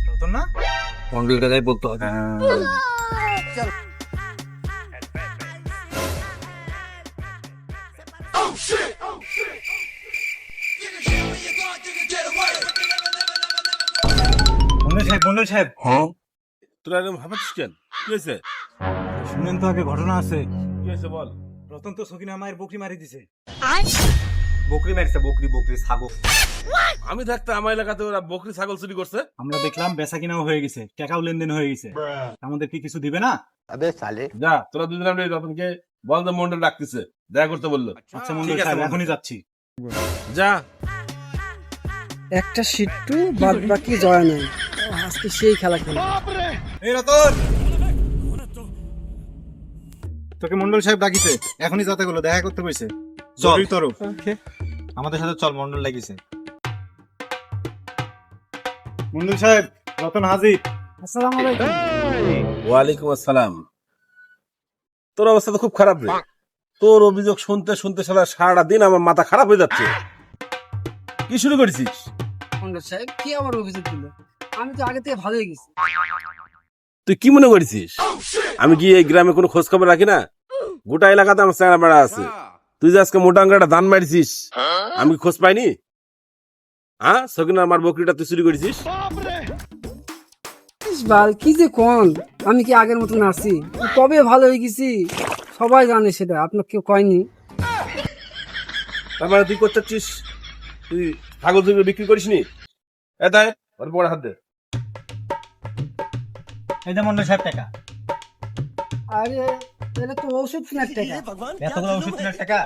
রতন না, মন্ডল কাকাই বলতে হবে। মন্ডল সাহেব, তোরা এরকম ভাবাচ্ছিস কেন? কি হয়েছে? শুনেন তো আগে ঘটনা আছে। কি হয়েছে বল। রতন তো সকিনা মায়ের বকরি মারি দিছে। বকরি মারছে, বকরি ছাগল। আমি থাকতে আমার এলাকাতে ওরা বকরি ছাগল চুরি করছে। আমরা দেখলাম বেচা কিনাও হয়ে গেছে, টাকাও লেনদেন হয়ে গেছে। আমাদের কি কিছু দিবে না? যা তোরা দুজন আপনি রতনকে বল যে মন্ডল ডাকতেছে, দেখা করতে বললো। আচ্ছা মন্ডল সাহেব, এখনই যাচ্ছি। যা। একটা সিট্টু বাদ বাকি জয় নাই, আজকে সেই খেলা খেলে। এই রতন, তোকে মন্ডল সাহেব ডাকিছে, এখনই যাতে গেলো, দেখা করতে কইছে। চল। তরফ আমাদের সাথে চল, মন্ডল লাগিছে। মন্ডল সাহেব, রতন হাজির। আসসালামু আলাইকুম। ওয়ালাইকুম আসসালাম। তোর অবস্থা তো খুব খারাপ রে। তোর অভিযোগ শুনতে শুনতে সারা দিন আমার মাথা খারাপ হয়ে যাচ্ছে। কি শুরু করেছিস? মন্ডল সাহেব, কি আমার অভিযোগ দিল? আমি তো আগে থেকে ভালোই গেছি। তুই কি মনে করেছিস আমি কি এই গ্রামে কোনো খোঁজ খবর রাখি না? গোটা এলাকাতে আমার চেনা বেড়া আছে। তুই যে আজকে মোটা অঙ্কের একটা দান মারিছিস, আমি কি খোঁজ পাইনি? হ্যাঁ, সকিনা আমার বকরিটা তুই চুরি করেছিস। বাল কি যে কোন, আমি কি আগের মতন আছি? কবে ভালো হয়ে গেছি, সবাই জানে সেটা, আপনার কেউ কয়নি। তার মানে তুই করছিস, তুই ছাগল চুরি বিক্রি করিস নি? এটাই ওর পরে হাত দে। এই যে মন্ডল সাহেব টাকা, আরে এটা তো ওষুধ কেনার টাকা। এতগুলো ওষুধ কেনার টাকা?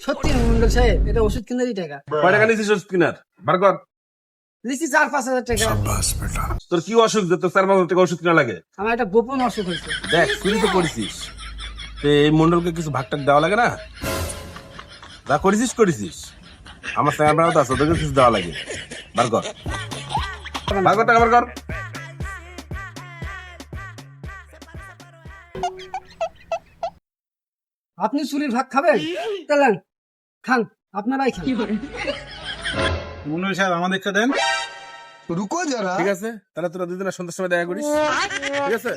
সত্যি মন্ডল সাহেব, এটা ওষুধ কেনারই টাকা। কয় টাকা নিয়েছিস ওষুধ কিনার? বার কর। লিখছি 4-5 হাজার টাকা। তোর কি অসুখ যে তোর 4-5 টাকা ওষুধ কিনা লাগে? আমার একটা গোপন অসুখ হয়েছে। দেখ, চুরি তো করেছিস, তো এই মন্ডলকে কিছু ভাগটাক দেওয়া লাগে না? যা করেছিস করেছিস, আমার চেনা বেড়া তো আছে, ওদেরকে কিছু দেওয়া লাগে। বার কর, বার কর টাকা, বার কর। আপনি চুরির ভাগ খাবেন? তাহলে খান, আপনারাই খান। মন্ডল সাহেব, আমাদেরটা দেন। ঠিক আছে, তাহলে তোরা দুদিনের সন্ধ্যার সময় দেখা করিস। ঠিক আছে।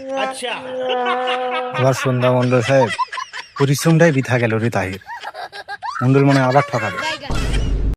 আবার সন্ধ্যা মন্ডল সাহেব, পরিশ্রমটাই বৃথা গেল রে তাহির। মন্ডল মনে হয় আবার ঠকাবে।